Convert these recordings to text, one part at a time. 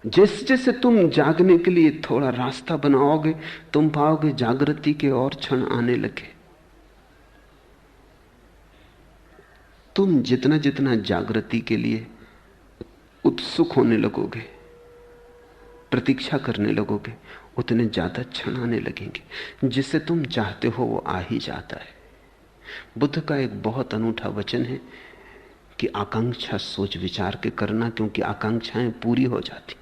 जैसे जैसे तुम जागने के लिए थोड़ा रास्ता बनाओगे, तुम पाओगे जागृति के और क्षण आने लगे। तुम जितना जितना जागृति के लिए उत्सुक होने लगोगे, प्रतीक्षा करने लगोगे, उतने ज्यादा क्षण आने लगेंगे। जिसे तुम चाहते हो वो आ ही जाता है। बुद्ध का एक बहुत अनूठा वचन है कि आकांक्षा सोच विचार के करना, क्योंकि आकांक्षाएं पूरी हो जाती।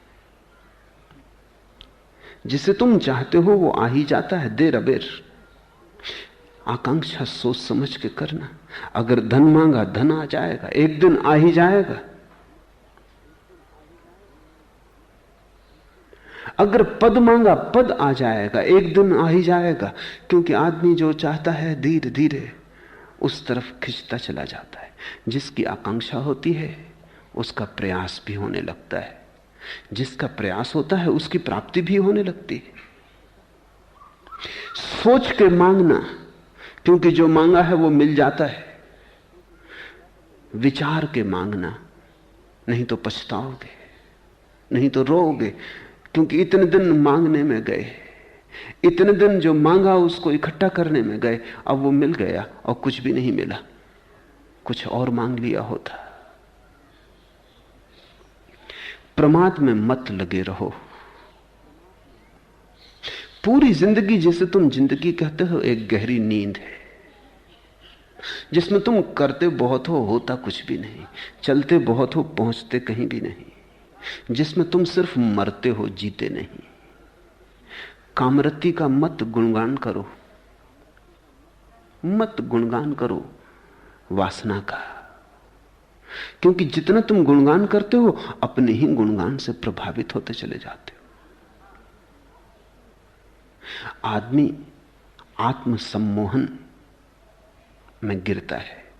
जिसे तुम चाहते हो वो आ ही जाता है, देर अबेर। आकांक्षा सोच समझ के करना। अगर धन मांगा, धन आ जाएगा, एक दिन आ ही जाएगा। अगर पद मांगा, पद आ जाएगा, एक दिन आ ही जाएगा। क्योंकि आदमी जो चाहता है धीरे धीरे उस तरफ खिंचता चला जाता है। जिसकी आकांक्षा होती है उसका प्रयास भी होने लगता है। जिसका प्रयास होता है उसकी प्राप्ति भी होने लगती है। सोच के मांगना, क्योंकि जो मांगा है वो मिल जाता है। विचार के मांगना, नहीं तो पछताओगे, नहीं तो रोओगे। क्योंकि इतने दिन मांगने में गए, इतने दिन जो मांगा उसको इकट्ठा करने में गए, अब वो मिल गया और कुछ भी नहीं मिला, कुछ और मांग लिया होता। प्रमाद में मत लगे रहो। पूरी जिंदगी जिसे तुम जिंदगी कहते हो एक गहरी नींद है, जिसमें तुम करते बहुत हो, होता कुछ भी नहीं, चलते बहुत हो, पहुंचते कहीं भी नहीं, जिसमें तुम सिर्फ मरते हो, जीते नहीं। कामरति का मत गुणगान करो, मत गुणगान करो वासना का। क्योंकि जितना तुम गुणगान करते हो अपने ही गुणगान से प्रभावित होते चले जाते हो। आदमी आत्मसम्मोहन में गिरता है।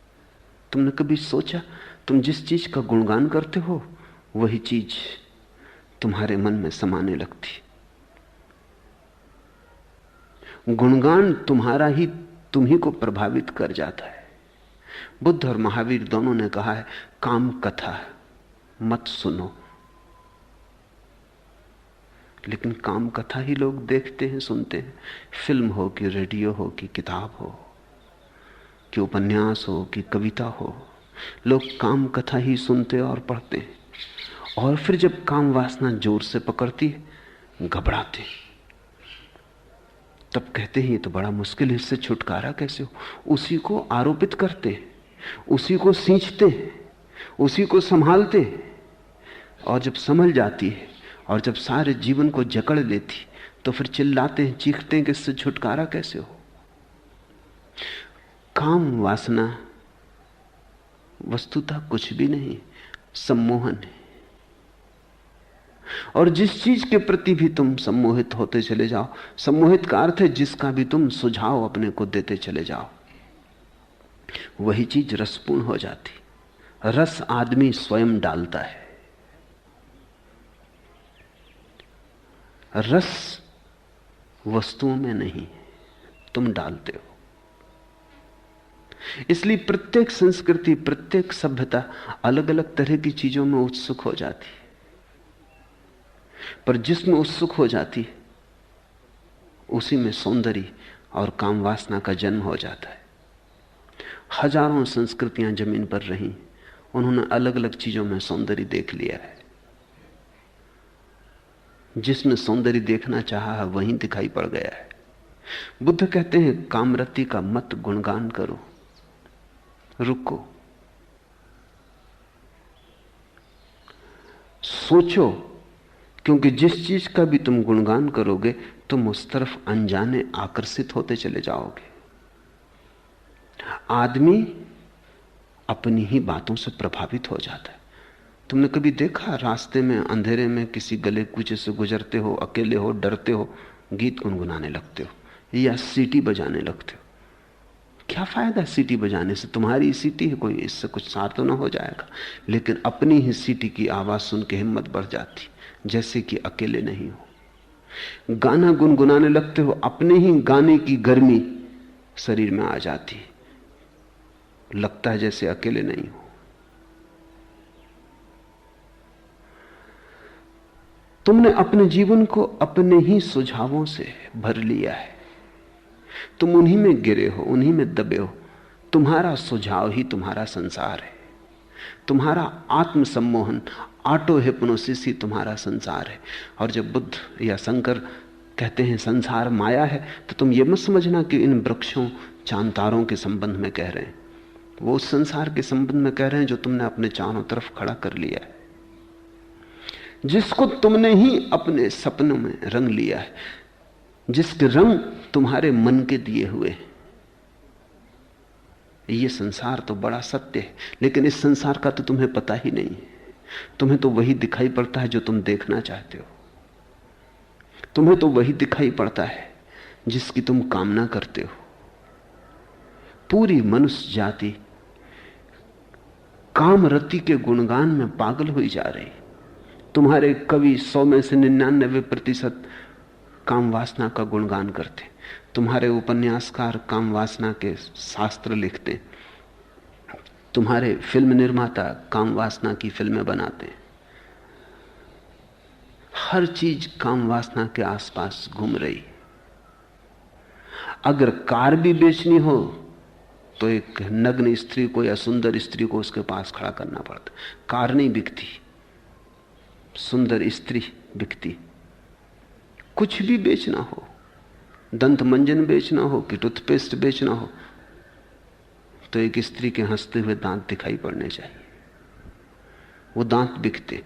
तुमने कभी सोचा, तुम जिस चीज का गुणगान करते हो वही चीज तुम्हारे मन में समाने लगती। गुणगान तुम्हारा ही तुम ही को प्रभावित कर जाता है। बुद्ध और महावीर दोनों ने कहा है, काम कथा मत सुनो। लेकिन काम कथा ही लोग देखते हैं, सुनते हैं। फिल्म हो कि रेडियो हो कि किताब हो कि उपन्यास हो कि कविता हो, लोग काम कथा ही सुनते और पढ़ते हैं। और फिर जब काम वासना जोर से पकड़ती है, घबराते हैं। तब कहते हैं ये तो बड़ा मुश्किल है, इससे छुटकारा कैसे हो। उसी को आरोपित करते हैं, उसी को सींचते हैं, उसी को संभालते हैं। और जब संभल जाती है और जब सारे जीवन को जकड़ लेती, तो फिर चिल्लाते हैं, चीखते हैं कि इससे छुटकारा कैसे हो। काम वासना वस्तुतः कुछ भी नहीं, सम्मोहन है। और जिस चीज के प्रति भी तुम सम्मोहित होते चले जाओ, सम्मोहित का अर्थ है जिसका भी तुम सुझाव अपने को देते चले जाओ, वही चीज रसपूर्ण हो जाती। रस आदमी स्वयं डालता है। रस वस्तुओं में नहीं, तुम डालते हो। इसलिए प्रत्येक संस्कृति, प्रत्येक सभ्यता अलग अलग तरह की चीजों में उत्सुक हो जाती है। पर जिसमें उत्सुक हो जाती है उसी में सौंदर्य और काम वासना का जन्म हो जाता है। हजारों संस्कृतियां जमीन पर रही, उन्होंने अलग अलग चीजों में सौंदर्य देख लिया है। जिसमें सौंदर्य देखना चाहा है वहीं दिखाई पड़ गया है। बुद्ध कहते हैं, कामरति का मत गुणगान करो, रुको, सोचो। क्योंकि जिस चीज का भी तुम गुणगान करोगे तुम उस तरफ अनजाने आकर्षित होते चले जाओगे। आदमी अपनी ही बातों से प्रभावित हो जाता है। तुमने कभी देखा, रास्ते में अंधेरे में किसी गले कूचे से गुजरते हो, अकेले हो, डरते हो, गीत गुनगुनाने लगते हो या सीटी बजाने लगते हो। क्या फायदा सीटी बजाने से? तुम्हारी सीटी है कोई, इससे कुछ सार तो ना हो जाएगा। लेकिन अपनी ही सीटी की आवाज सुन के हिम्मत बढ़ जाती, जैसे कि अकेले नहीं हो। गाना गुनगुनाने लगते हो, अपने ही गाने की गर्मी शरीर में आ जाती, लगता है जैसे अकेले नहीं हो। तुमने अपने जीवन को अपने ही सुझावों से भर लिया है। तुम उन्हीं में गिरे हो, उन्हीं में दबे हो। तुम्हारा सुझाव ही तुम्हारा संसार है। तुम्हारा आत्मसम्मोहन, ऑटो हिप्नोसिस ही तुम्हारा संसार है। और जब बुद्ध या शंकर कहते हैं संसार माया है, तो तुम ये मत समझना कि इन वृक्षों चांद तारों के संबंध में कह रहे हैं। वो उस संसार के संबंध में कह रहे हैं जो तुमने अपने चारों तरफ खड़ा कर लिया है, जिसको तुमने ही अपने सपनों में रंग लिया है, जिसके रंग तुम्हारे मन के दिए हुए हैं। ये संसार तो बड़ा सत्य है, लेकिन इस संसार का तो तुम्हें पता ही नहीं है। तुम्हें तो वही दिखाई पड़ता है जो तुम देखना चाहते हो। तुम्हें तो वही दिखाई पड़ता है जिसकी तुम कामना करते हो। पूरी मनुष्य जाति कामरति के गुणगान में पागल हुई जा रही। तुम्हारे कवि 100 में से 99% काम वासना का गुणगान करते। तुम्हारे उपन्यासकार काम वासना के शास्त्र लिखते। तुम्हारे फिल्म निर्माता काम वासना की फिल्में बनाते। हर चीज काम वासना के आसपास घूम रही। अगर कार भी बेचनी हो तो एक नग्न स्त्री को या सुंदर स्त्री को उसके पास खड़ा करना पड़ता। कार नहीं बिकती, सुंदर स्त्री बिकती। कुछ भी बेचना हो, दंत मंजन बेचना हो कि टूथपेस्ट बेचना हो, तो एक स्त्री के हंसते हुए दांत दिखाई पड़ने चाहिए। वो दांत बिकते।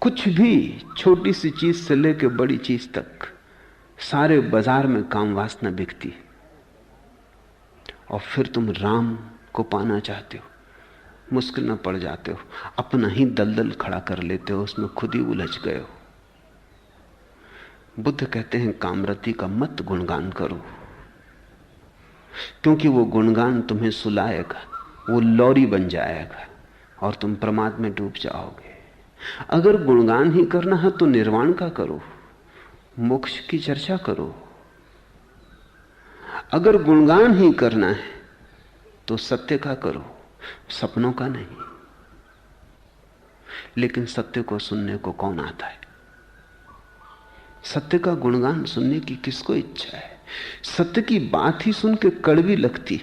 कुछ भी, छोटी सी चीज से लेकर बड़ी चीज तक, सारे बाजार में काम वासना बिकती। और फिर तुम राम को पाना चाहते हो, मुश्किल में पड़ जाते हो, अपना ही दलदल खड़ा कर लेते हो, उसमें खुद ही उलझ गए हो। बुद्ध कहते हैं कामरति का मत गुणगान करो, क्योंकि वो गुणगान तुम्हें सुलाएगा, वो लौरी बन जाएगा और तुम प्रमाद में डूब जाओगे। अगर गुणगान ही करना है तो निर्वाण का करो, मोक्ष की चर्चा करो। अगर गुणगान ही करना है तो सत्य का करो, सपनों का नहीं। लेकिन सत्य को सुनने को कौन आता है? सत्य का गुणगान सुनने की किसको इच्छा है? सत्य की बात ही सुन के कड़वी लगती।